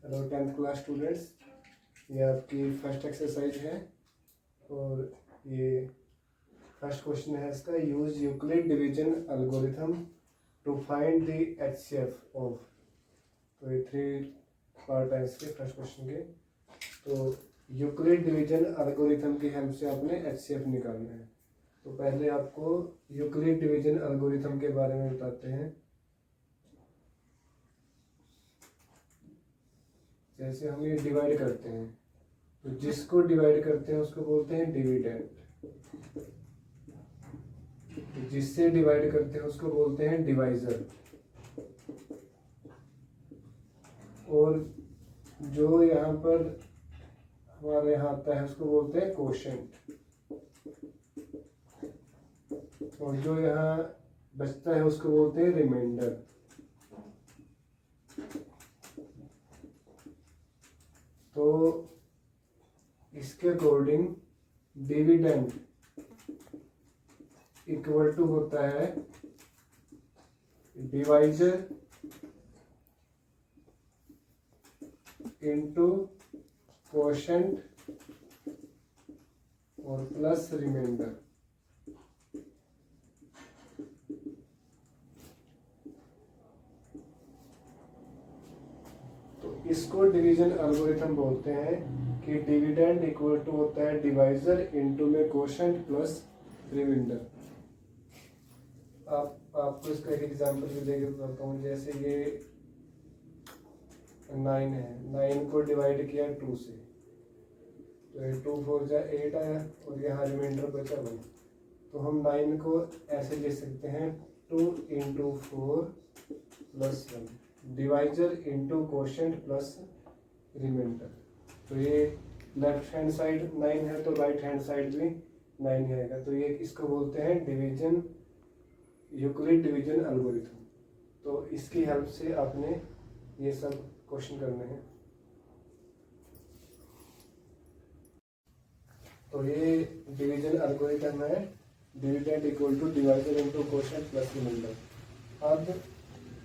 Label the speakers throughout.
Speaker 1: Hello 10th class students, ये आपकी first exercise है और ये फर्स्ट क्वेश्चन है इसका। Use Euclid division algorithm to find the HCF of. तो ये 3 पार्ट है इसके फर्स्ट क्वेश्चन के। तो यूक्लिड डिवीजन एल्गोरिथम की हेल्प से आपने एचसीएफ निकालना है। तो पहले आपको यूक्लिड डिवीजन एल्गोरिथम के बारे में बताते हैं। जैसे हम ये डिवाइड करते हैं, तो जिसको डिवाइड करते हैं उसको बोलते हैं डिविडेंड। तो जिससे डिवाइड करते हैं उसको बोलते हैं डिवाइजर। और जो यहाँ पर हमारे यहाँ आता है उसको बोलते हैं कोशेंट। और जो यहाँ बचता है उसको बोलते हैं रिमाइंडर। तो इसके अकॉर्डिंग डिविडेंड इक्वल टू होता है डिवाइजर इनटू कोशेंट और प्लस रिमाइंडर। इसको डिवीजन एल्गोरिथम बोलते हैं कि डिविडेंड इक्वल टू होता है डिवाइजर इनटू में कोशेंट प्लस रिमाइंडर। आपको इसका एक एग्जांपल भी देकर बताता हूँ। जैसे ये 9 है, 9 को डिवाइड किया 2 से, तो ये 2 4 जा 8 आया और यहाँ रिमाइंडर बचा 1। तो हम 9 को ऐसे लिख सकते हैं 2 into 4 plus 1 divisor into quotient plus remainder. तो ये लेफ्ट हैंड साइड 9 है तो राइट हैंड साइड भी 9 ही आएगा। तो ये इसको बोलते हैं डिवीजन यूक्लिड डिवीजन एल्गोरिथम। तो इसकी हेल्प से आपने ये सब क्वेश्चन करने हैं। तो ये डिवीजन एल्गोरिथम है, dividend equal to divisor into quotient plus remainder. अब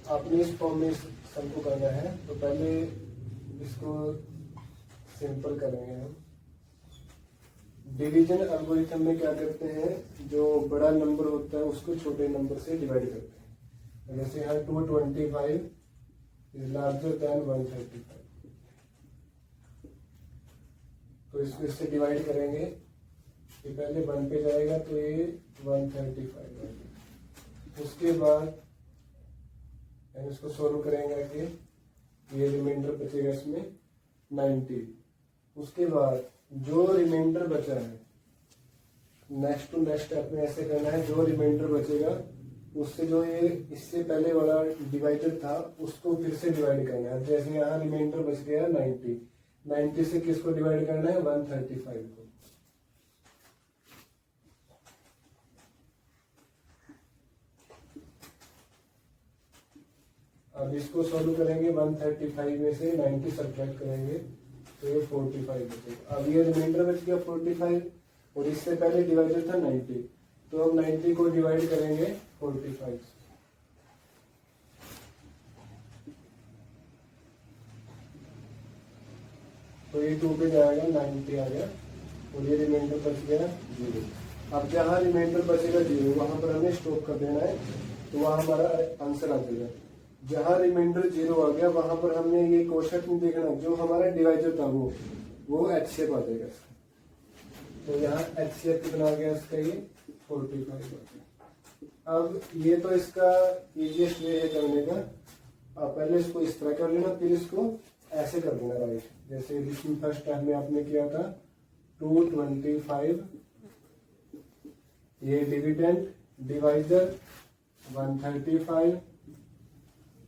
Speaker 1: आपने इस फॉर्म में सबको करना है। तो पहले इसको सिंपल करेंगे हम। डिवीजन एल्गोरिथम में क्या करते हैं, जो बड़ा नंबर होता है उसको छोटे नंबर से डिवाइड करते हैं। जैसे यहाँ 225 इज लार्जर देन 135, तो इसको इससे डिवाइड करेंगे। ये पहले 1 पे जाएगा तो ये 135। उसके बाद इसको सोल्व करेंगे कि ये रिमाइंडर बचेगा इसमें 90। उसके बाद जो रिमाइंडर बचा है नेक्स्ट टू नेक्स्ट स्टेप में ऐसे करना है। जो रिमाइंडर बचेगा उससे जो ये इससे पहले वाला डिवाइडर था उसको फिर से डिवाइड करना है। जैसे यहाँ रिमाइंडर बच गया 90 से किसको डिवाइड करना है, 135 को। अब इसको सॉल्व करेंगे, 135 में से 90 सब्ट्रैक्ट करेंगे तो ये 45 बचेगा। अब ये रिमाइंडर बच गया 45 और इससे पहले डिवाइडर था 90, तो अब 90 को डिवाइड करेंगे 45 से। तो ये 2 पे जाएगा, 90 आ गया और ये रिमाइंडर बच गया 0। अब जहाँ रिमाइंडर बचेगा 0 वहां पर हमें स्टॉप कर देना है, तो वहां हमारा आंसर आ जाएगा। जहाँ रिमाइंडर 0 आ गया वहां पर हमने ये कोशेंट नहीं देखना, जो हमारा डिवाइजर था वो एचसीएफ आ जाएगा। तो यहाँ एचसीएफ कितना आ गया इसका, ये 45 आ गया। अब ये तो इसका इजीएस्ट वे है करने का। आप पहले इसको इस तरह कर लेना, फिर इसको ऐसे कर देना राइट। जैसे इसमें फर्स्ट टाइम में आपने किया था 225, ये dividend divisor 135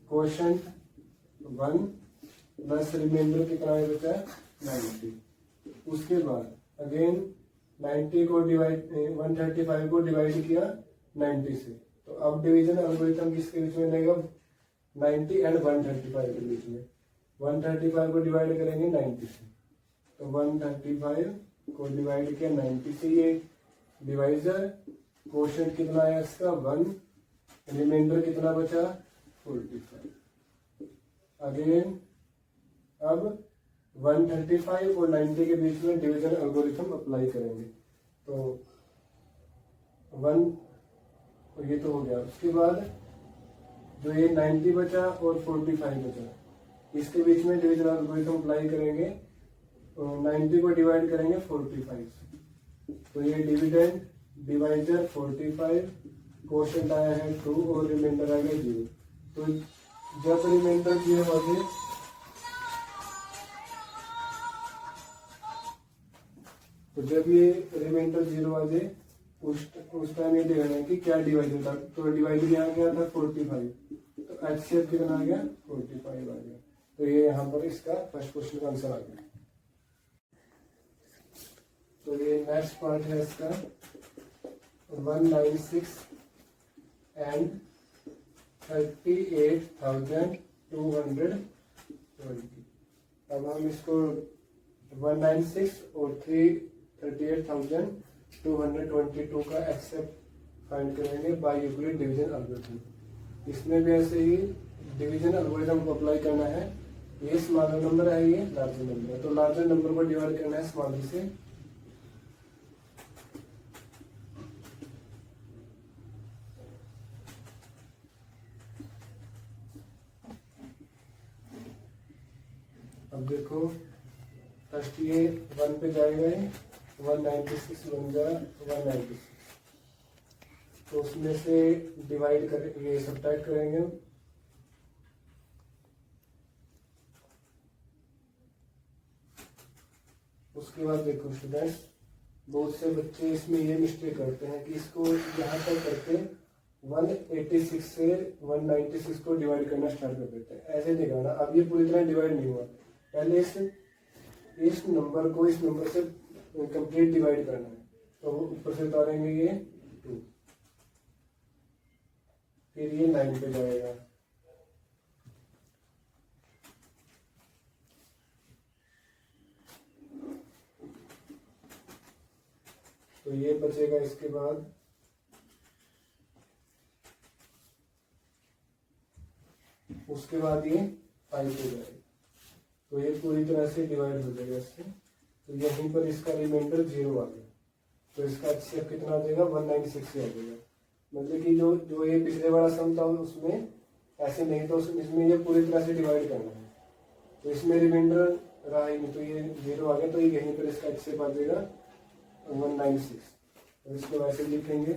Speaker 1: quotient 1 plus remainder कितना बचा है 90। उसके बाद अगेन 90 को डिवाइड 135 को डिवाइड किया 90 से। तो अब डिवीजन एल्गोरिथम किसके बीच में रहेगा, 90 एंड 135 के बीच में। 135 को डिवाइड करेंगे 90 से, तो 135 को डिवाइड किया 90 से, ये डिवाइजर कोशेंट कितना आया इसका 1, रिमाइंडर कितना बचा 45। अगेन अब 135 और 90 के बीच में डिवीजन एल्गोरिथम अप्लाई करेंगे। तो 1 ये तो हो गया। उसके बाद जो ये 90 बचा और 45 बचा, इसके बीच में डिवीजन एल्गोरिथम अप्लाई करेंगे। 90 को डिवाइड करेंगे 45, तो ये डिविडेंड डिवाइजर 45, क्वोशंट आया है 2 और रिमाइंडर आएगा 0। तो जब रिमाइंडर 0 आ जाए तो जब ये रिमाइंडर 0 आ जाए उस टाइम ये देखना है कि क्या डिवाइजर था। तो डिवाइजर यहाँ गया था 45, तो एचसीएफ कितना आ गया 45 आ गया। तो ये यहाँ पर इसका फर्स्ट क्वेश्चन का आंसर आ गया। तो ये नेक्स्ट पार्ट है इसका 196 एंड 38,220। अब हम इसको 196 और 38,222 का एक्सेप्ट फाइंड करेंगे बाय यूक्लिड डिवीजन एल्गोरिथम। इसमें भी ऐसे ही डिवीजन एल्गोरिथम को अप्लाई करना है। ये स्मॉलर नंबर है, ये लार्जर नंबर है, तो लार्जर नंबर को डिवाइड करना है स्मॉलर से। अब देखो फर्स्ट ये 1 पे जाएगा, 196 बन जाए 196, तो उसमें से डिवाइड करेंगे, ये सब्ट्रैक्ट करेंगे। उसके बाद देखो स्टूडेंट्स, बहुत से बच्चे इसमें ये मिस्टेक करते हैं कि इसको यहाँ तक करके 186 से 196 को डिवाइड करना स्टार्ट कर देते हैं। ऐसे नहीं करना। अब ये पूरी तरह डिवाइड नहीं हुआ, पहले इस नंबर को इस नंबर से कंप्लीट डिवाइड करना है। तो ऊपर से उतारेंगे ये 2, फिर ये 9 पे जाएगा, तो ये बचेगा। इसके बाद उसके बाद ये 5 पे जाएगा, तो ये पूरी तरह से डिवाइड हो जाएगा इससे। तो यहीं पर इसका रिमाइंडर 0 आ गया, तो इसका एचसीएफ कितना आ जाएगा 196 से आ जाएगा। मतलब कि जो ये पिछले वाला सम था उसमें ऐसे नहीं, तो इसमें ये पूरी तरह से डिवाइड करना है। तो इसमें रिमाइंडर रहा ही नहीं, तो ये 0 आ गया, तो ये यहीं पर इसका एचसीएफ आ जाएगा 196। तो इसको वैसे लिखेंगे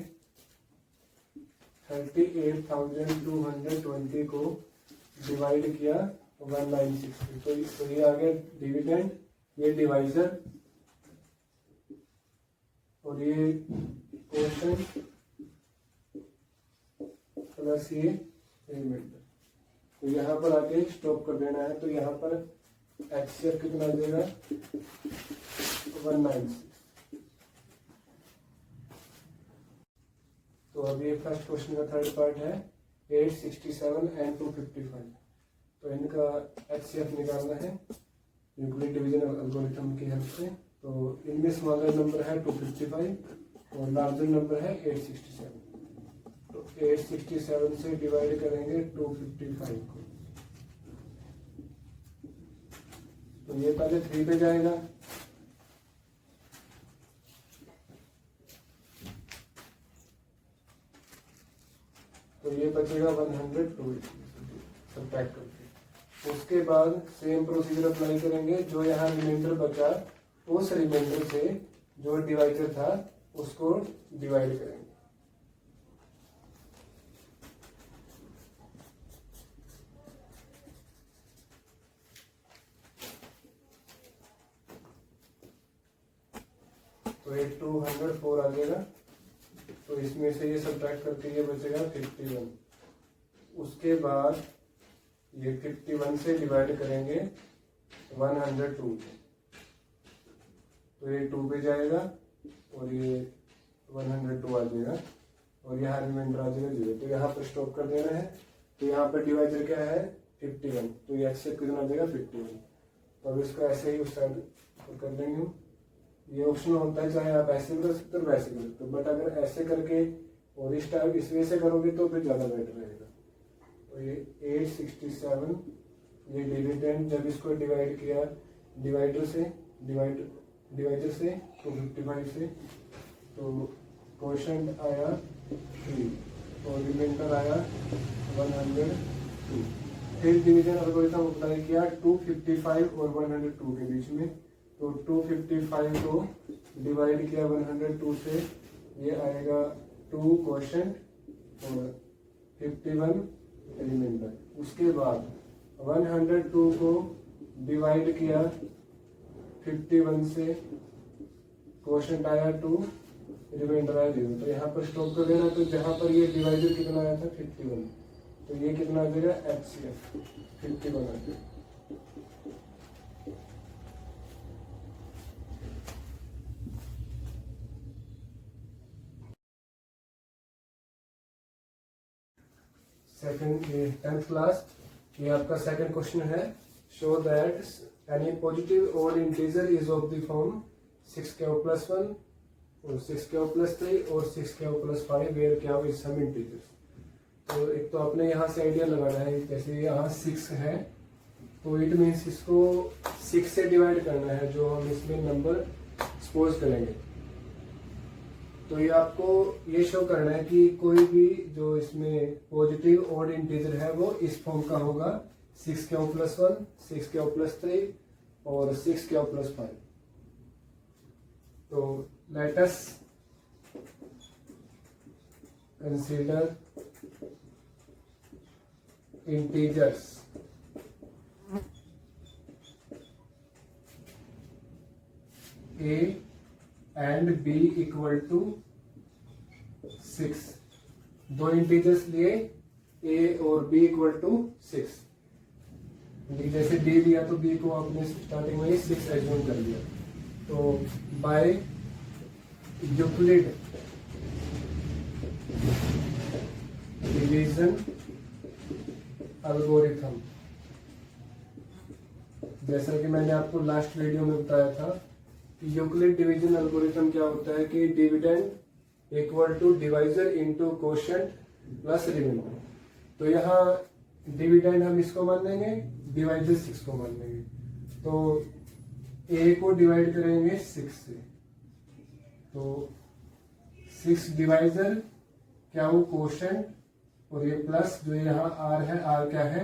Speaker 1: 38,220 को डिवाइड किया 196, तो ये आ गया डिविडेंड, ये डिवाइजर और ये क्वोशंट प्लस ये रिमाइंडर। तो यहाँ पर आके स्टॉप कर देना है। तो यहाँ पर एचसीएफ कितना आ जाएगा 196। तो अब ये फर्स्ट क्वेश्चन का थर्ड पार्ट है 867 एंड 255। तो इनका एचसीएफ निकालना है यूक्लिड डिवीजन एल्गोरिथम की हेल्प से। तो इनमें स्मॉलर नंबर है 255 और लार्जर नंबर है 867। तो 867 से डिवाइड करेंगे 255 को, तो ये पहले 3 पे जाएगा, तो ये बचेगा 102 सब्ट्रैक्ट करके। उसके बाद सेम प्रोसीजर अप्लाई करेंगे। जो यहाँ रिमाइंडर बचा उस रिमाइंडर से जो डिवाइजर था उसको डिवाइड करेंगे। तो ये 204 आ जाएगा, तो इसमें से ये सब्ट्रैक्ट करके ये बचेगा 51। उसके बाद ये 51 से डिवाइड करेंगे 102, तो ये 2 पे जाएगा और ये 102 आ जाएगा और यहाँ रिमाइंडर आ जाएगा 0। तो यहाँ पर स्टॉप कर देना है। तो यहाँ पर डिवाइजर क्या है 51, तो ये एक्सेप्ट कितना आ जाएगा 51। तो अब इसको ऐसे ही उस साइड कर देंगे। ये ऑप्शन होता है, चाहे आप ऐसे भी कर सकते हो वैसे कर सकते हो, बट अगर ऐसे करके और इस टाइप इस वे से करोगे तो फिर ज़्यादा बेटर रहेगा। तो ये 867 ये डिविडेंड जब इसको डिवाइड किया डिवाइडर से 255 से, तो क्वोशंट आया 3 और रिमाइंडर आया 102। फिर डिवीजन एल्गोरिथम अप्लाई किया 255 और 102 के बीच में, तो 255 को डिवाइड किया 102 से, ये आएगा 2 क्वोशंट और 51 रिमाइंडर। उसके बाद 102 को डिवाइड किया 51 से, क्वोशंट आया 2, रिमाइंडर आया 0। तो यहाँ पर स्टॉप कर देना। तो जहाँ पर ये डिवाइडर कितना आया था 51, तो ये कितना आ जाएगा HCF 51 आ जाएगा। सेकंड 10th क्लास, ये आपका सेकंड क्वेश्चन है। Show that any positive odd integer is of the form 6k+1 और 6k+3 और 6k+5 where k is some integers. तो एक तो आपने यहाँ से आइडिया लगाना है, जैसे यहाँ 6 है तो इट मीन्स इसको 6 से डिवाइड करना है, जो हम इसमें नंबर सपोज करेंगे। तो ये आपको ये शो करना है कि कोई भी जो इसमें पॉजिटिव ओड इंटीजर है वो इस फॉर्म का होगा 6k+1, 6k+3 और 6k+5। तो let us consider integers a and b equal to 6। दो इंटीजर्स लिए a और b इक्वल टू 6। जैसे d लिया तो b को आपने स्टार्टिंग में 6 एज्यूम कर लिया। तो बाय यूक्लिड डिवीजन एल्गोरिथम, जैसा कि मैंने आपको लास्ट वीडियो में बताया था, यूक्लिड डिवीजन एल्गोरिथम क्या होता है कि dividend equal to divisor into quotient plus remainder. तो यहाँ डिविडेंड हम इसको मान लेंगे, डिवाइजर 6 को मान लेंगे। तो a को डिवाइड करेंगे 6 से, तो 6 डिवाइजर क्या हो क्वोशंट, और ये प्लस जो यहाँ r है, r क्या है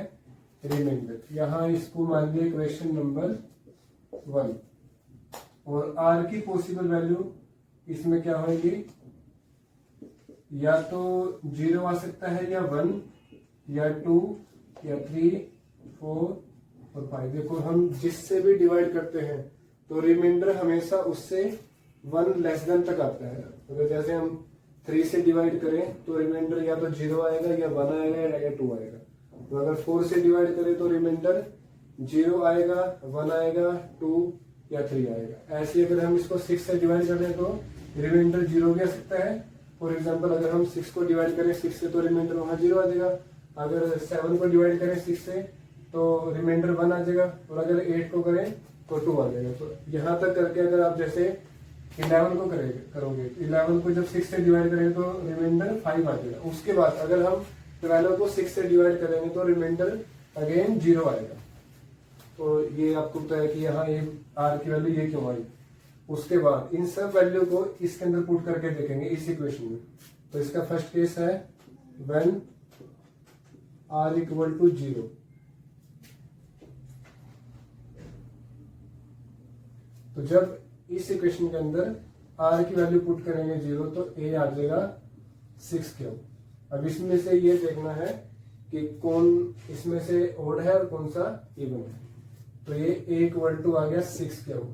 Speaker 1: रिमाइंडर। यहाँ इसको मान लिया इक्वेशन नंबर 1। और r की पॉसिबल वैल्यू इसमें क्या होगी, या तो 0 आ सकता है, या 1, या 2, या 3, 4 और 5। देखो हम जिससे भी डिवाइड करते हैं तो रिमाइंडर हमेशा उससे 1 लेस देन तक आता है। अगर जैसे हम 3 से डिवाइड करें तो रिमाइंडर या तो 0 आएगा, या 1 आएगा, या 2 आएगा। तो अगर 4 से डिवाइड करें तो रिमाइंडर 0 आएगा, 1 आएगा, 2 या 3 आएगा। ऐसे अगर हम इसको 6 से डिवाइड करें तो रिमाइंडर 0 भी आ सकता है। फॉर एग्जांपल अगर हम 6 को डिवाइड करें 6 से तो रिमाइंडर वहां 0 आ जाएगा। अगर 7 को डिवाइड करें 6 से तो रिमाइंडर 1 आ जाएगा, और अगर 8 को करें तो 2 आ जाएगा। तो यहाँ तक करके अगर आप जैसे 11 को करोगे, 11 को जब 6 से डिवाइड करेंगे तो रिमाइंडर 5 आ जाएगा। उसके बाद अगर हम 12 को 6 से डिवाइड करेंगे तो रिमाइंडर अगेन 0 आएगा। तो ये आपको पता है कि यहाँ ये r की वैल्यू ये क्यों आई। उसके बाद इन सब वैल्यू को इसके अंदर पुट करके देखेंगे इस इक्वेशन में। तो इसका फर्स्ट केस है व्हेन r इक्वल टू 0। तो जब इस इक्वेशन के अंदर r की वैल्यू पुट करेंगे 0 तो a आ जाएगा 6k। अब इसमें से ये देखना है कि कौन इसमें से ओड है और कौन सा इवन है। तो ये a इक्वल टू आ गया 6k।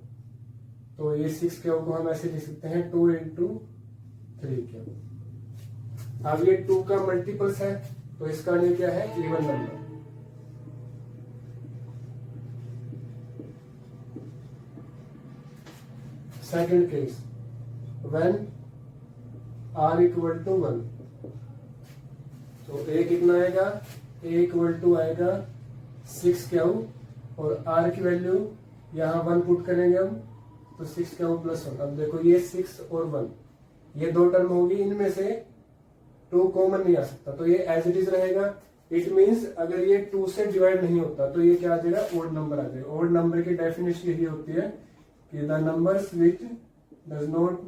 Speaker 1: तो ये 6k को हम ऐसे लिख सकते हैं 2 इंटू 3k। अब ये 2 का मल्टीपल्स है तो इसका ये क्या है even number. Second case when r equal to 1। तो a कितना आएगा, a इक्वल टू आएगा 6k और r की वैल्यू यहाँ 1 पुट करेंगे हम तो 6k प्लस 1। अब देखो ये 6 और 1 ये दो टर्म होगी, इनमें से 2 कॉमन नहीं आ सकता तो ये एज इट इज रहेगा। इट मीन्स अगर ये 2 से डिवाइड नहीं होता तो ये क्या आ जाएगा, ओड नंबर आ जाएगा। ओड नंबर की डेफिनेशन यही होती है कि the numbers which does not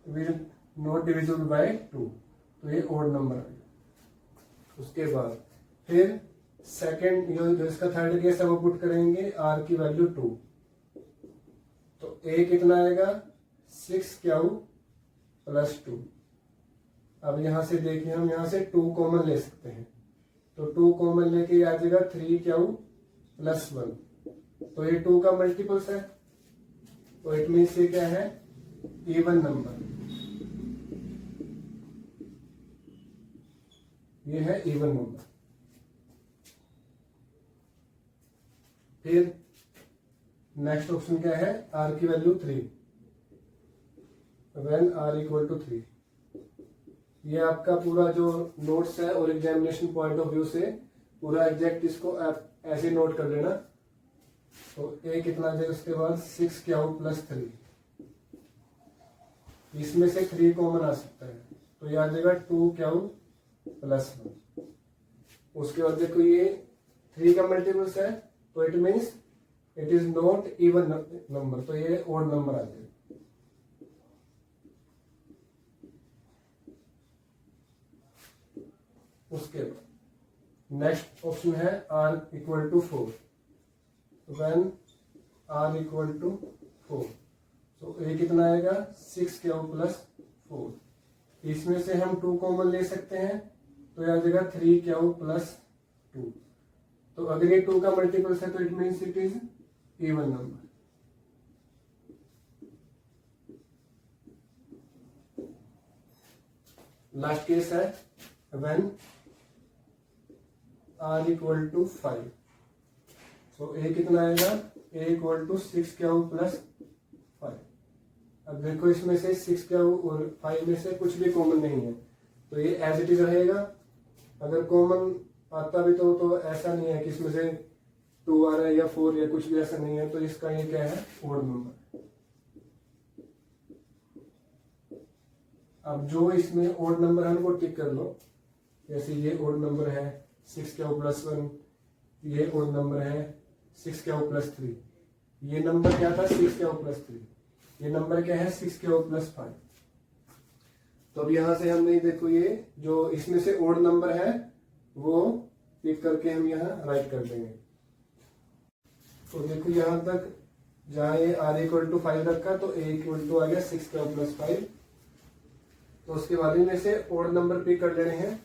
Speaker 1: will not divisible by 2, तो ये ओड नंबर आ गया। उसके बाद फिर सेकेंड जो इसका थर्ड केस है वो पुट करेंगे, आर की वैल्यू 2, तो ए कितना आएगा 6Q प्लस 2। अब यहां से देखिए हम यहां से 2 कॉमन ले सकते हैं, तो 2 कॉमन लेके आ जाएगा 3Q प्लस 1, तो ये 2 का मल्टीपल्स है, तो इट मीन्स ये क्या है, इवन नंबर, ये है इवन नंबर। फिर नेक्स्ट ऑप्शन क्या है, आर की value 3, when r equal to 3। ये आपका पूरा जो नोट्स है और एग्जामिनेशन पॉइंट ऑफ व्यू से पूरा एग्जैक्ट इसको आप ऐसे नोट कर लेना। तो ए कितना आ जाएगा उसके बाद 6Q प्लस 3, इसमें से 3 कॉमन आ सकता है, तो ये आ जाएगा 2Q प्लस 1। उसके बाद देखो ये 3 का मल्टीपल्स है, तो it means it is not even number, तो ये ओड नंबर आ जाएगा। उसके बाद नेक्स्ट ऑप्शन है r equal to 4, when r equal to 4, तो ए कितना आएगा 6Q प्लस 4, इसमें से हम 2 कॉमन ले सकते हैं, तो यह आ जाएगा 3Q प्लस 2। तो अगर ये 2 का मल्टीपल्स है तो it means it is even number. Last case है व्हेन आर इक्वल टू 5, तो ए कितना आएगा, ए इक्वल टू 6Q प्लस 5। अब देखो इसमें से 6Q और 5 में से कुछ भी कॉमन नहीं है, तो ये एज इट इज रहेगा। अगर कॉमन आता भी तो ऐसा नहीं है कि इसमें से 2 आ रहा है या 4 या कुछ भी ऐसा नहीं है, तो इसका ये क्या है, ओड नंबर। अब जो इसमें ओड नंबर है उनको टिक कर लो, जैसे ये ओड नंबर है 6Q प्लस 1, ये ओड नंबर है 6Q प्लस 3, ये नंबर क्या था 6Q प्लस 3, ये नंबर क्या है 6Q प्लस 5। तो अब यहां से हमने देखो ये जो इसमें से ओड नंबर है वो पिक करके हम यहाँ राइट कर देंगे। तो देखो यहां तक जहां ये आर इक्वल टू 5 रखा, तो ए इक्वल टू आ गया 6Q प्लस 5। तो उसके बाद में से ओड नंबर पिक कर लेने हैं।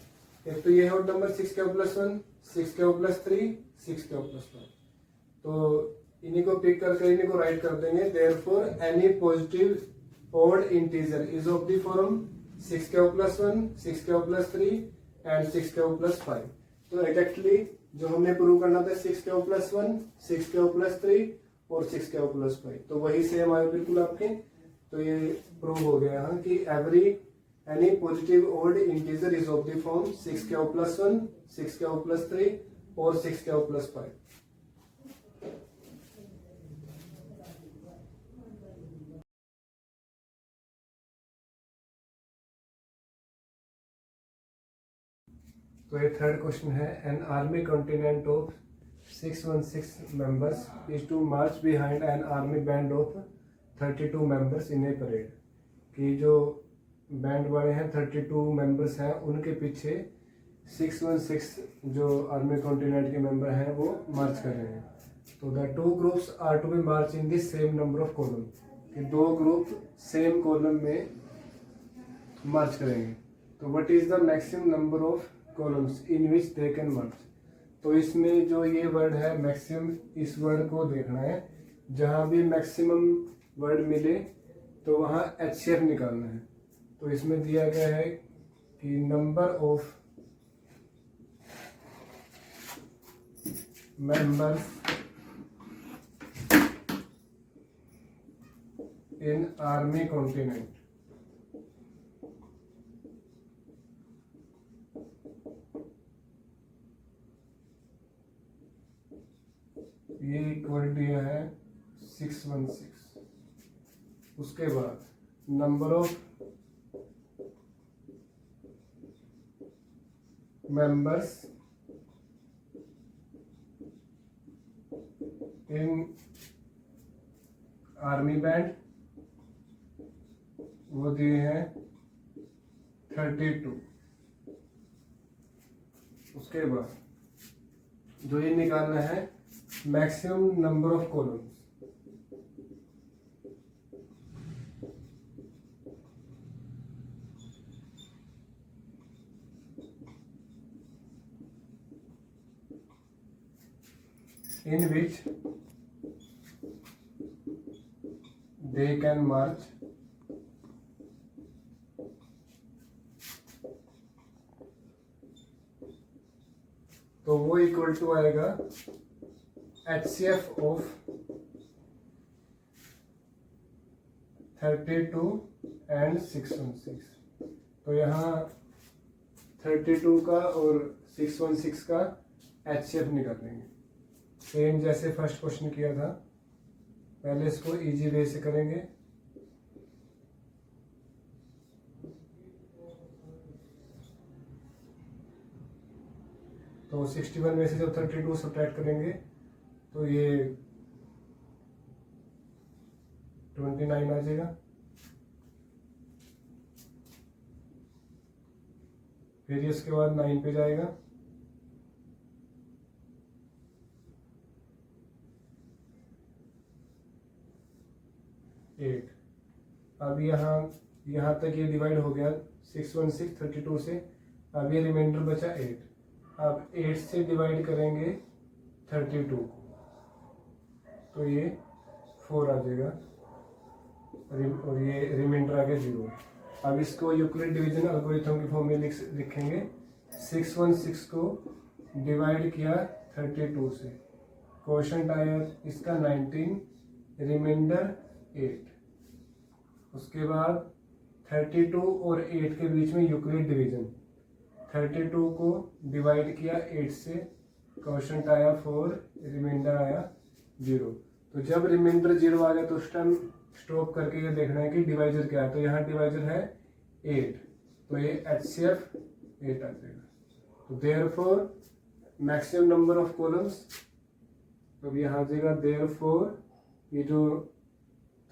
Speaker 1: एक तो ये है odd number 6Q plus 1, 6Q plus 3, 6Q plus 5। तो इन्हीं को पिक करके इन्हीं को राइट कर देंगे। Therefore any positive odd integer is of the form 6Q plus 1, 6Q plus 3 and 6Q plus 5। तो एग्जैक्टली जो हमने प्रूव करना था 6Q प्लस 1, 6Q प्लस 3 और 6Q प्लस 5, तो वही सेम आए बिल्कुल आपके। तो ये प्रूव हो गया यहाँ कि every any positive odd integer is of the form 6Q plus 1, 6Q plus 3 और 6Q प्लस 5। तो ये थर्ड क्वेश्चन है, an army continent of 616 members is to march behind an army band of 32 members in a parade. कि जो band वाले हैं 32 members हैं, उनके पीछे 616 जो आर्मी कंटिनेंट के मेंबर हैं वो मार्च कर रहे हैं। तो the 2 groups are to be march in the same number of column, कि 2 ग्रुप सेम कॉलम में मार्च करेंगे। तो what is the maximum number of columns in which they can march. तो इसमें जो ये वर्ड है मैक्सिमम, इस वर्ड को देखना है, जहां भी मैक्सिमम वर्ड मिले तो वहां HCF निकालना है। तो इसमें दिया गया है कि number of members in army continent, ये इक्वल दिया है 616। उसके बाद number of members in army band वो दिए हैं 32। उसके बाद जो ये निकालना है maximum number of columns, in which they can march तो वो इक्वल टू आएगा HCF ऑफ 32 एंड 616। तो यहाँ 32 का और 616 का HCF निकालेंगे, सेम जैसे फर्स्ट क्वेश्चन किया था। पहले इसको इजी वे से करेंगे। तो 61 में से जब 32 सब्ट्रैक्ट करेंगे तो ये 29 आ जाएगा। फिर इसके बाद 9 पे जाएगा, एट। अब यहाँ तक ये डिवाइड हो गया 616 32 से। अब ये रिमाइंडर बचा 8। अब 8 से डिवाइड करेंगे 32 को तो ये 4 आ जाएगा और ये रिमाइंडर आ गया 0। अब इसको यूक्लिड डिवीजन एल्गोरिथम के फॉर्म में लिखेंगे। 616 को डिवाइड किया 32 से, क्वोशंट आया इसका 19, रिमाइंडर 8। उसके बाद 32 और 8 के बीच में यूक्लिड डिवीजन, 32 को डिवाइड किया 8 से, क्वोशंट आया 4, रिमाइंडर आया 0। तो जब रिमाइंडर 0 आ गया तो उस टाइम स्टॉप करके ये देखना है कि डिवाइजर क्या है। तो यहाँ डिवाइजर है 8, तो ये HCF 8 आ जाएगा। तो therefore maximum number of columns, तो यहाँ आ जाएगा देयरफॉर, ये जो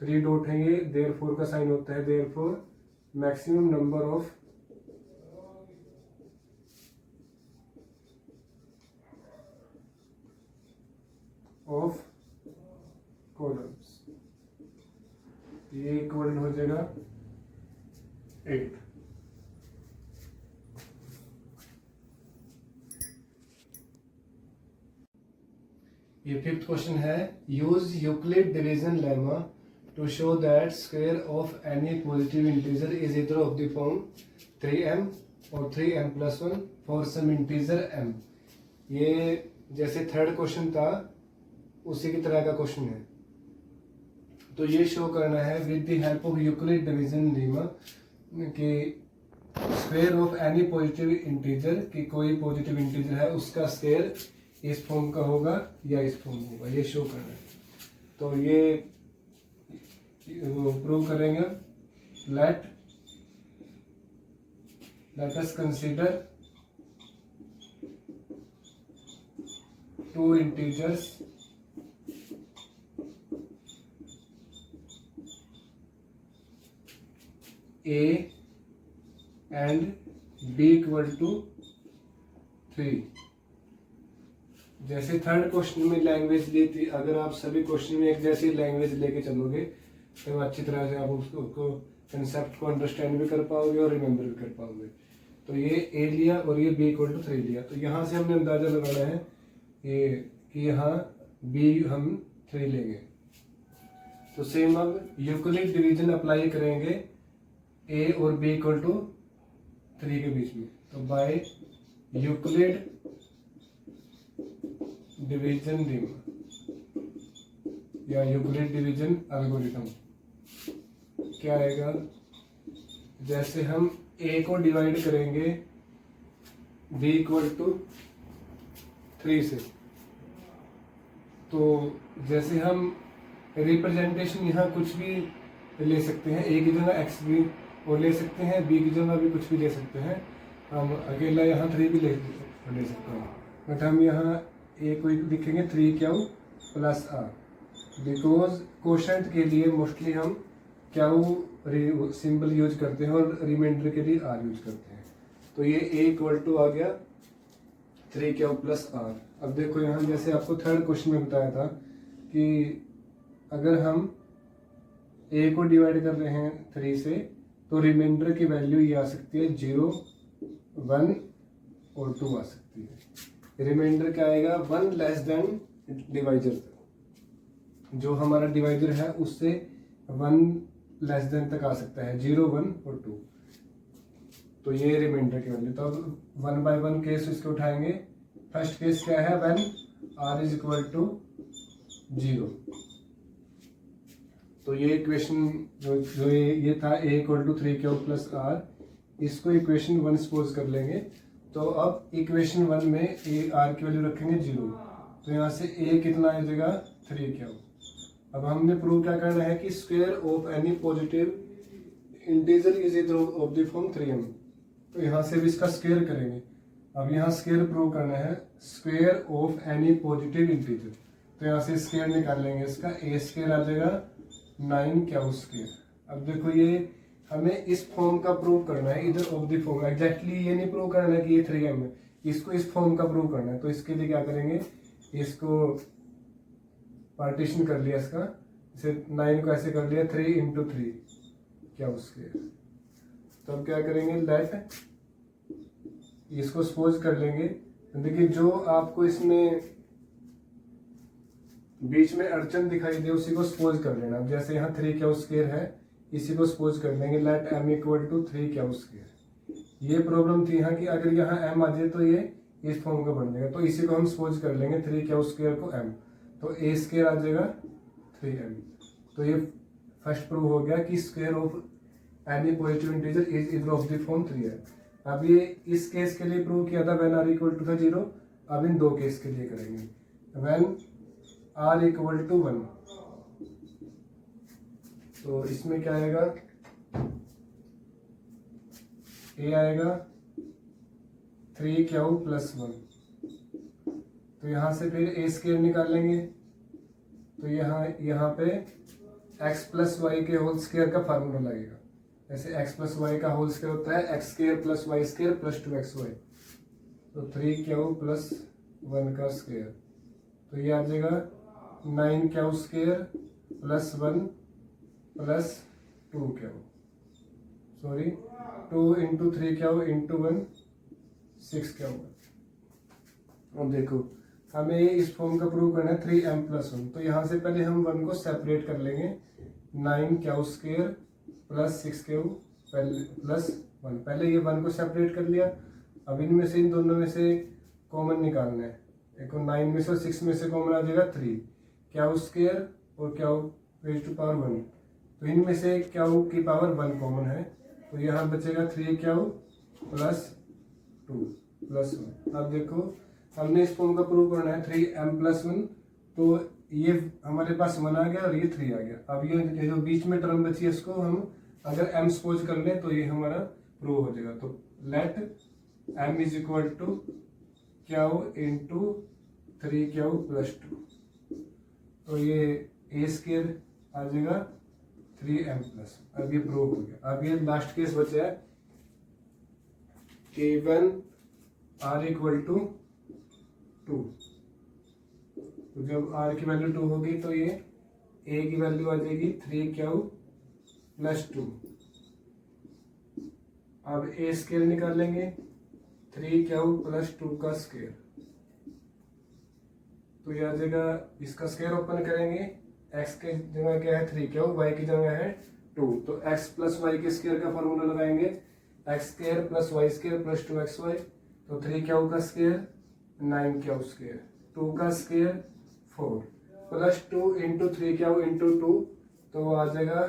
Speaker 1: 3 डॉट है ये देयरफॉर का साइन होता है। Therefore maximum number of columns, ये इक्वल हो जाएगा 8। ये फिफ्थ क्वेश्चन है, use Euclid division lemma to show that square of any positive integer is either of the form 3m और 3m+1 for some integer m। ये जैसे थर्ड क्वेश्चन था उसी की तरह का क्वेश्चन है। तो ये शो करना है with the help of Euclid division lemma कि square of any positive integer, कि कोई पॉजिटिव इंटीजर है उसका स्क्वायर इस फॉर्म का होगा या इस फॉर्म होगा, ये शो करना है। तो ये प्रूव करेंगे। Let us consider 2 integers a and b equal to 3। जैसे थर्ड क्वेश्चन में लैंग्वेज ली थी, अगर आप सभी क्वेश्चन में एक जैसी लैंग्वेज लेके चलोगे तो अच्छी तरह से आप उसको कंसेप्ट को अंडरस्टैंड भी कर पाओगे और रिमेम्बर भी कर पाओगे। तो ये a लिया और ये b इक्वल टू 3 लिया, तो यहाँ से हमने अंदाजा लगाना है ये कि यहाँ b हम 3 लेंगे। तो सेम अब यूक्लिड डिवीजन अप्लाई करेंगे a और b इक्वल टू 3 के बीच में। तो बाय यूक्लिड डिवीजन लेमा या यूक्लिड डिवीजन एल्गोरिथम क्या आएगा, जैसे हम a को डिवाइड करेंगे b इक्वल टू 3 से, तो जैसे हम रिप्रेजेंटेशन यहाँ कुछ भी ले सकते हैं, a की जगह x भी और ले सकते हैं, b की जगह भी कुछ भी ले सकते हैं। हम अकेला यहाँ 3 भी ले सकते हैं, बट हम यहाँ a को लिखेंगे 3 क्या प्लस आर, बिकॉज कोशेंट के लिए मोस्टली हम क्यू सिंबल यूज करते हैं और रिमाइंडर के लिए आर यूज करते हैं। तो ये ए इक्वल टू आ गया 3Q प्लस आर। अब देखो यहाँ जैसे आपको थर्ड क्वेश्चन में बताया था कि अगर हम ए को डिवाइड कर रहे हैं 3 से तो रिमाइंडर की वैल्यू ये आ सकती है 0, 1 और 2 आ सकती है। रिमाइंडर क्या आएगा 1 लेस देन डिवाइजर, जो हमारा डिवाइजर है उससे 1 लेस देन तक आ सकता है, 0, 1 और 2। तो ये रिमाइंडर की वैल्यू। तो अब 1 बाय 1 केस इसके उठाएंगे। फर्स्ट केस क्या है, when r is equal to 0। तो ये इक्वेशन जो ये था a equal to 3Q plus r, इसको इक्वेशन 1 सपोज कर लेंगे। तो अब इक्वेशन 1 में a r की वैल्यू रखेंगे 0, तो यहाँ से a कितना आ जाएगा 3Q। अब हमने प्रूव क्या करना है कि square of any positive integer is either of the form 3m। तो यहाँ से भी इसका स्क्वायर करेंगे। अब यहाँ स्क्वायर प्रूव करना है, square of any positive integer. तो यहाँ से स्क्वायर निकालेंगे, इसका a स्क्वायर आ जाएगा 9Q स्क्वायर। अब देखो ये हमें इस फॉर्म का प्रूव करना है, इधर ऑफ द फॉर्म। एग्जैक्टली ये नहीं प्रूव करना है कि ये 3m है, इसको इस फॉर्म का प्रूव करना है। तो इसके लिए क्या करेंगे, इसको पार्टीशन कर लिया इसका, इसे 9 को ऐसे कर लिया 3 इंटू 3 क्या उसके। तो अब क्या करेंगे, लेट इसको सपोज कर लेंगे। देखिए जो आपको इसमें बीच में अड़चन दिखाई दे उसी को सपोज कर लेना। जैसे यहाँ 3Q स्क्वायर है, इसी को सपोज कर लेंगे, let m equal to 3Q square. ये प्रॉब्लम थी यहाँ कि अगर यहाँ m आ जाए तो ये इस फॉर्म का बन जाएगा। तो इसी को हम सपोज कर लेंगे 3Q स्क्वायर को m, तो a स्क्वायर आ जाएगा 3m। तो ये फर्स्ट प्रूव हो गया कि square of any positive integer is either of the form 3m। अब ये इस केस के लिए प्रूव किया था व्हेन r इक्वल टू था 0। अब इन दो केस के लिए करेंगे, व्हेन r इक्वल टू 1। तो इसमें क्या आएगा, a आएगा 3Q प्लस 1। तो यहाँ से फिर a स्क्वायर निकालेंगे। तो यहाँ पे x प्लस वाई के होल स्क्वायर का फार्मूला लगेगा। जैसे x प्लस वाई का होल स्क्वायर होता है x square plus y square plus 2xy। तो 3Q प्लस 1 का स्क्वायर, तो ये आ जाएगा 9Q square plus 1 plus 2Q, sorry 2 into 3Q into 1 6Q। अब देखो हमें इस फॉर्म का प्रूव करना है 3m प्लस 1। तो यहाँ से पहले हम 1 को सेपरेट कर लेंगे, 9Q square plus 6Q plus 1। पहले ये 1 को सेपरेट कर लिया। अब इनमें से इन दोनों में से कॉमन निकालना है। देखो 9 में से और 6 में से कॉमन आ जाएगा 3, Q स्क्वायर और Q रेज़ टू पावर 1। तो इनमें से Q की पावर 1 कॉमन है, तो यहाँ बचेगा 3Q प्लस 2 प्लस 1। अब देखो हमने इस फॉर्म का प्रूव करना है 3m प्लस 1। तो ये हमारे पास 1 आ गया और ये 3 आ गया। अब ये जो बीच में टर्म बची है इसको हम अगर m सपोज कर लें तो ये हमारा प्रूव हो जाएगा। तो let m is equal to Q into 3Q plus 2। तो ये a स्क्वायर आ जाएगा 3m प्लस। अब ये प्रूव हो गया। अब ये लास्ट केस बचा है कि व्हेन r इक्वल टू 2। तो जब r की वैल्यू 2 होगी तो ये a की वैल्यू आ जाएगी 3Q प्लस 2। अब a स्क्वायर निकालेंगे, 3Q प्लस 2 का स्क्वायर। तो ये आ जाएगा, इसका स्क्वायर ओपन करेंगे, x के जगह क्या है 3Q, y की जगह है 2। तो x प्लस वाई के स्क्वायर का फॉर्मूला लगाएंगे, x square plus y square plus 2xy। तो 3Q का स्क्वायर 9Q स्क्वायर, 2 का square 4 plus 2 into 3Q into 2, तो आ जाएगा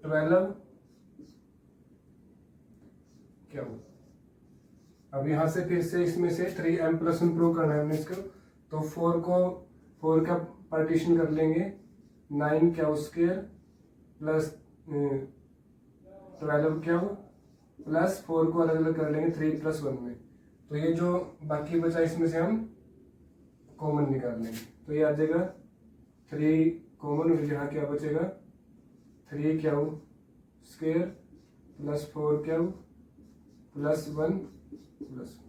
Speaker 1: 12Q। अब यहाँ से फिर से इसमें से 3m प्लस 1 प्रूव करना है हमने इसको। तो 4 का पार्टीशन कर लेंगे, 9Q square plus 12Q plus 4 को अलग अलग कर लेंगे 3 प्लस 1 में। तो ये जो बाकी बचा इसमें से हम कॉमन निकाल लेंगे। तो ये आ जाएगा 3 कॉमन, फिर यहाँ क्या बचेगा 3 q square plus 4 q plus 1 plus 1।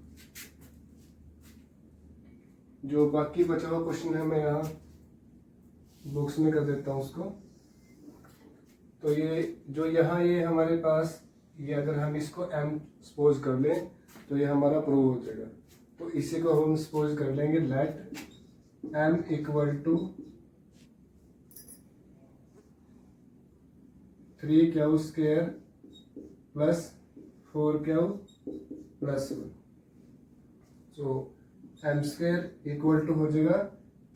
Speaker 1: जो बाकी बचा हुआ क्वेश्चन है मैं यहाँ बुक्स में कर देता हूँ उसको। तो ये जो यहाँ ये हमारे पास ये अगर हम इसको m सपोज कर लें तो ये हमारा प्रूव हो जाएगा। तो इसी को हम सपोज कर लेंगे let m equal to 3 q square plus 4 q plus 1। So m square equal to हो जाएगा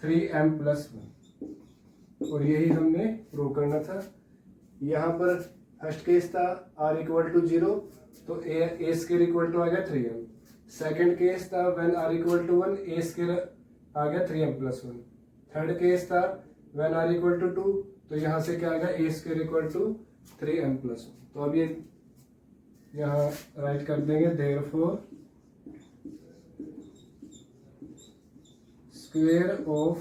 Speaker 1: 3m प्लस 1, और यही हमने प्रूव करना था। यहाँ पर फर्स्ट केस था r इक्वल टू 0, तो a स्क्वायर इक्वल टू आ गया 3m। सेकेंड केस था when r equal to 1, a square आ गया 3m प्लस 1। थर्ड केस था व्हेन r इक्वल टू 2, तो यहाँ से क्या आ गया a square equal to 3m plus 1। तो अब ये यहाँ राइट कर देंगे therefore square of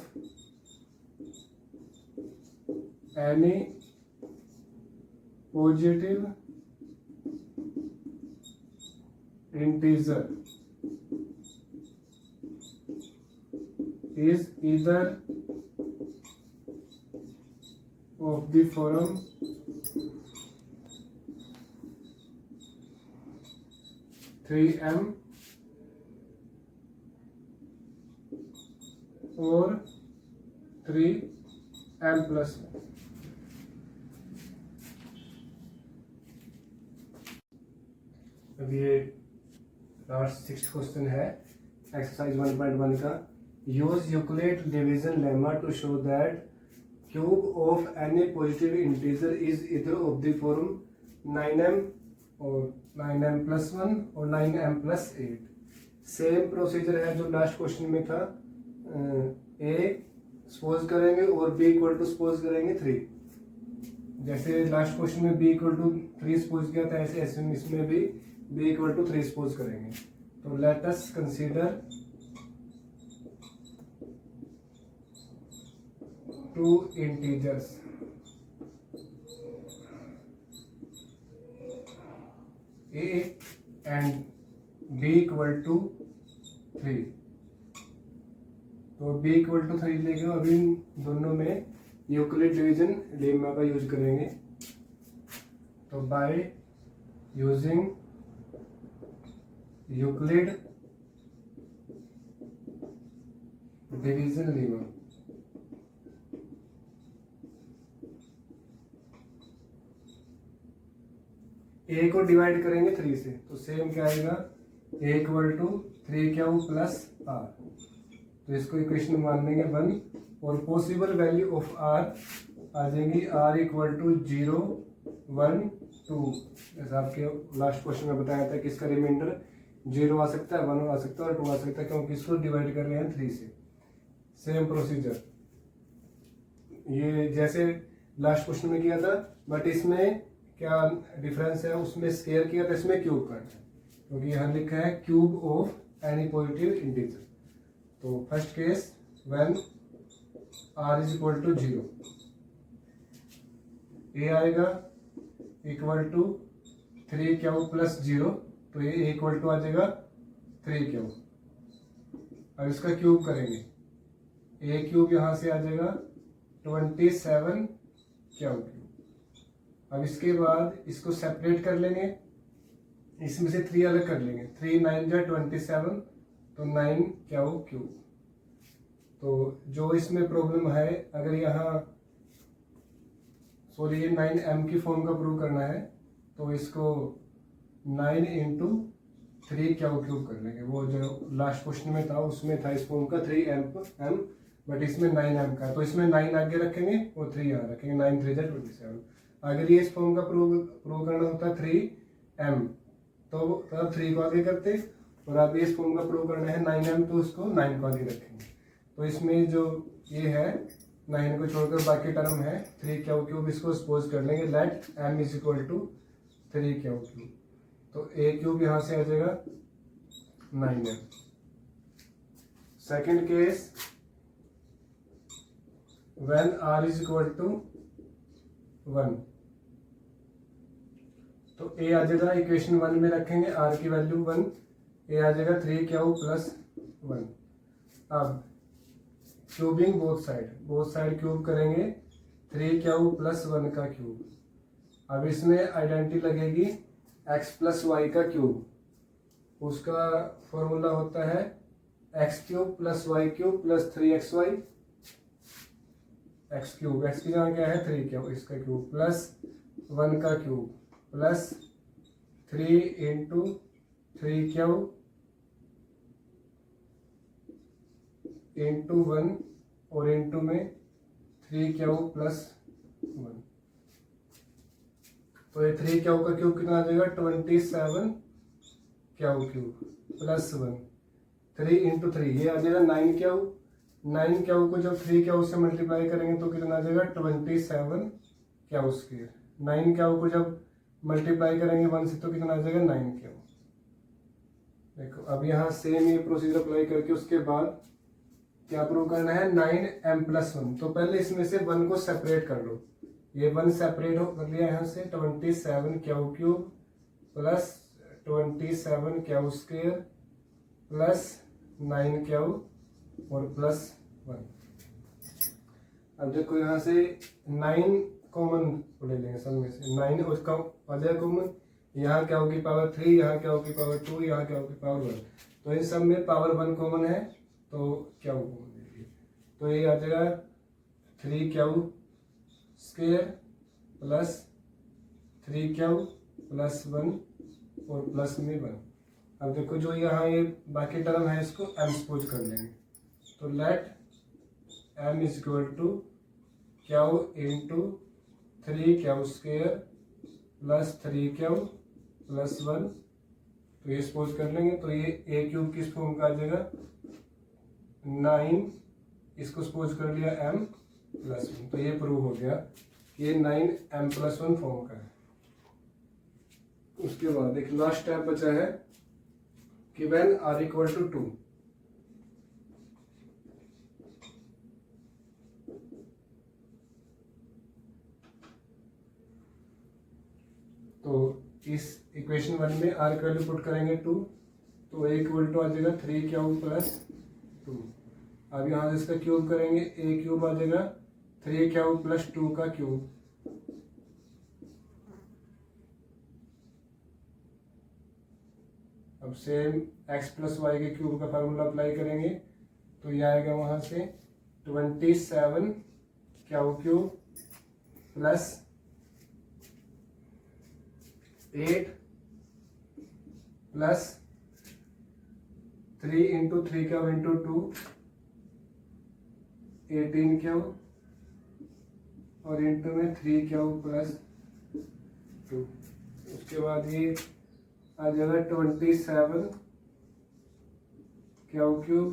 Speaker 1: any positive integer is either of the form three m और 3m प्लस 1। अब ये लास्ट 6th क्वेश्चन है एक्सरसाइज 1.1 का। Use Euclid division lemma to show that cube of any positive integer is either of the form 9m और 9m plus 1 और 9m plus 8। Same procedure है जो last question में था। a सपोज करेंगे और b इक्वल टू सपोज करेंगे 3। जैसे लास्ट क्वेश्चन में b इक्वल टू 3 सपोज किया था, ऐसे इसमें भी b इक्वल टू 3 सपोज करेंगे। तो let us consider two integers a and b equal to 3। तो b इक्वल टू 3 लेके अभी इन दोनों में यूक्लिड डिवीजन लेमा का यूज करेंगे। तो by using Euclid division lemma a को डिवाइड करेंगे 3 से, तो सेम क्या आएगा a equal to 3q plus r। तो इसको इक्वेशन मान लेंगे 1, और पॉसिबल वैल्यू ऑफ r आ जाएंगी r इक्वल टू 0, 1, 2। जैसे आपके लास्ट क्वेश्चन में बताया था कि इसका रिमाइंडर 0 आ सकता है, 1 आ सकता है और 2 आ सकता है, क्योंकि इसको डिवाइड कर रहे हैं 3 से। सेम प्रोसीजर ये जैसे लास्ट क्वेश्चन में किया था, बट इसमें क्या डिफरेंस है, उसमें स्क्वायर किया था, इसमें क्यूब करना है, क्योंकि यहाँ लिखा है cube of any positive integer. तो first case when r is equal to 0, a आएगा इक्वल टू 3q प्लस 0, तो ये इक्वल टू आ जाएगा 3q। अब इसका क्यूब करेंगे, a क्यूब यहाँ से आ जाएगा 27q क्यूब। अब इसके बाद इसको सेपरेट कर लेंगे, इसमें से 3 अलग कर लेंगे, 3 9 जा 27, तो 9q क्यूब। तो जो इसमें प्रॉब्लम है, अगर यहाँ सॉरी ये 9m की फॉर्म का प्रूव करना है, तो इसको 9 इंटू 3q क्यूब कर लेंगे। वो जो लास्ट क्वेश्चन में था उसमें था इस फॉर्म का 3m, बट इसमें 9m का है, तो इसमें 9 आगे रखेंगे और 3 यहाँ रखेंगे, 9 3 जा 27। अगर ये इस फॉर्म का प्रूव करना होता 3m, तो तब 3 को आगे करते, और अब इस फॉर्म का प्रूव करना है 9m, तो उसको 9 को आगे रखेंगे। तो इसमें जो ये है 9 को छोड़कर बाकी टर्म है 3q क्यूब, इसको सपोज कर लेंगे let m is equal to 3q cube. तो a क्यूब यहाँ से आ जाएगा 9m। Second case when r is equal to 1, तो ए आ जाएगा इक्वेशन 1 में रखेंगे r की वैल्यू 1, ए आ जाएगा 3q प्लस 1। अब क्यूबिंग बोथ साइड क्यूब करेंगे 3q प्लस 1 का क्यूब। अब इसमें आइडेंटिटी लगेगी x प्लस वाई का क्यूब, उसका फॉर्मूला होता है x cube plus y cube plus 3xy, x cube, x की जगह क्या है 3q, इसका क्यूब प्लस 1 का cube plus 3 into 3q into 1 और इंटू में 3q प्लस 1। तो ये 3q का क्यूब कितना आ जाएगा 27q क्यूब प्लस 1, 3 इंटू 3 ये आ जाएगा 9q, 9q को जब 3q से मल्टीप्लाई करेंगे तो कितना आ जाएगा 27q स्क्वायर। 9q को जब मल्टीप्लाई करेंगे 1 से तो कितना आ जाएगा 9q। देखो अब यहाँ सेम ये प्रोसीजर अप्लाई करके उसके बाद क्या प्रूव करना है 9m प्लस 1। तो पहले इसमें से 1 को सेपरेट कर लो, ये 1 सेपरेट हो कर लिया यहाँ से 27q cube plus 27q square plus 9q और प्लस 1। अब देखो यहाँ से 9 कॉमन ले लेंगे सब में से, 9 उसका आ जाएगा कॉमन, यहाँ क्या होगी पावर 3, यहाँ क्या होगी पावर 2, यहाँ क्या होगी पावर 1। तो इन सब में पावर 1 कॉमन है तो क्या कॉमन है, तो ये आ जाएगा 3q square plus 3q plus 1 और प्लस में 1। अब देखो जो यहाँ ये बाकी टर्म है इसको m सपोज कर लेंगे, तो let m is equal to q into 3q square plus 3q plus 1। तो ये सपोज कर लेंगे, तो ये a क्यूब किस फॉर्म का आ जाएगा 9, इसको सपोज कर लिया m प्लस 1। तो ये प्रूव हो गया कि ये 9m प्लस 1 फॉर्म का है। उसके बाद एक लास्ट स्टेप बचा है कि व्हेन r इक्वल टू 2, तो इस इक्वेशन 1 में r की वैल्यू पुट करेंगे 2, तो a इक्वल टू आ जाएगा 3q प्लस 2। अब यहाँ से इसका क्यूब करेंगे, a क्यूब आ जाएगा 3q प्लस 2 का क्यूब, अब सेम x प्लस वाई के क्यूब का फार्मूला अप्लाई करेंगे, तो ये आएगा वहां से 27q cube plus 8 plus 3 into 3q into 2 18q और इंटू में 3q प्लस 2। उसके बाद ये आ जाएगा 27q cube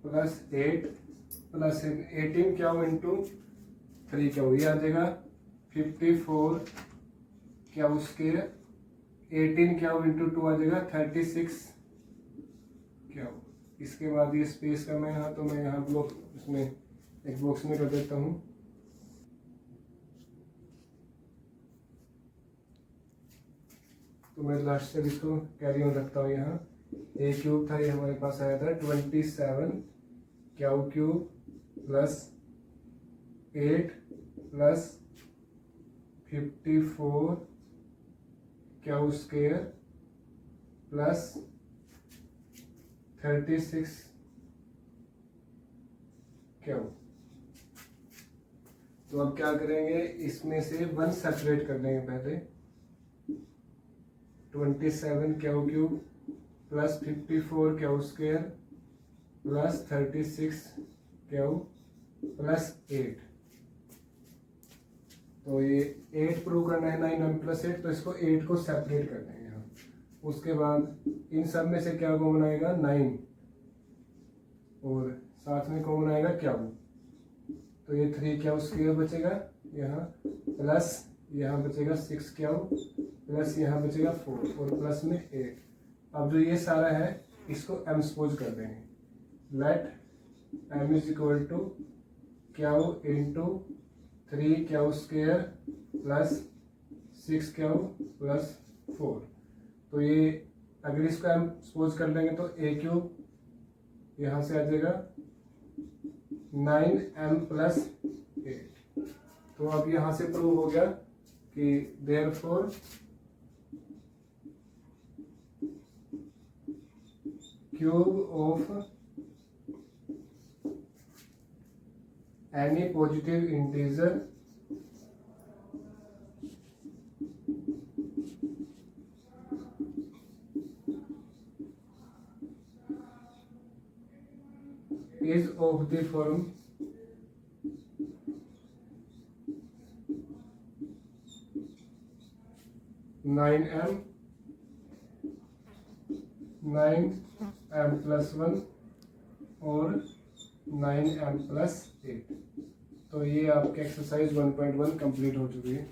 Speaker 1: plus 8 plus 18q into 3q, ये आ जाएगा 54q स्क्वायर, 18q इंटू 2 आ जाएगा 36q। इसके बाद ये स्पेस का मैं यहाँ, तो मैं यहाँ ब्लॉक इसमें एक बॉक्स में कर देता हूँ। तो मैं लास्ट से इसको कैरी ऑन रखता हूँ। यहाँ a क्यूब था, ये हमारे पास आया था 27q cube plus 8 plus 54q square plus 36q। तो अब क्या करेंगे, इसमें से 1 सेपरेट कर देंगे पहले, 27q cube plus 54q square plus 36q plus 8। तो ये 8 प्रूव करना है 9m प्लस 8, तो इसको 8 को सेपरेट कर देंगे यहाँ। उसके बाद इन सब में से क्या कॉमन आएगा 9 और साथ में कॉमन आएगा q, तो ये 3q स्क्वायर बचेगा यहाँ प्लस यहाँ बचेगा 6q प्लस यहाँ बचेगा 4 और प्लस में 8। अब जो ये सारा है इसको m सपोज कर देंगे, let m is equal to q into 3 q square plus 6 q plus 4। तो ये अगर इसको हम सपोज कर लेंगे तो ए क्यूब यहाँ से आ जाएगा 9m प्लस 8। तो अब यहाँ से प्रूव हो गया कि therefore cube of any positive integer is of the form 9m 9m plus 1 और 9m plus 8। तो ये आपके एक्सरसाइज 1.1 कंप्लीट हो चुकी है।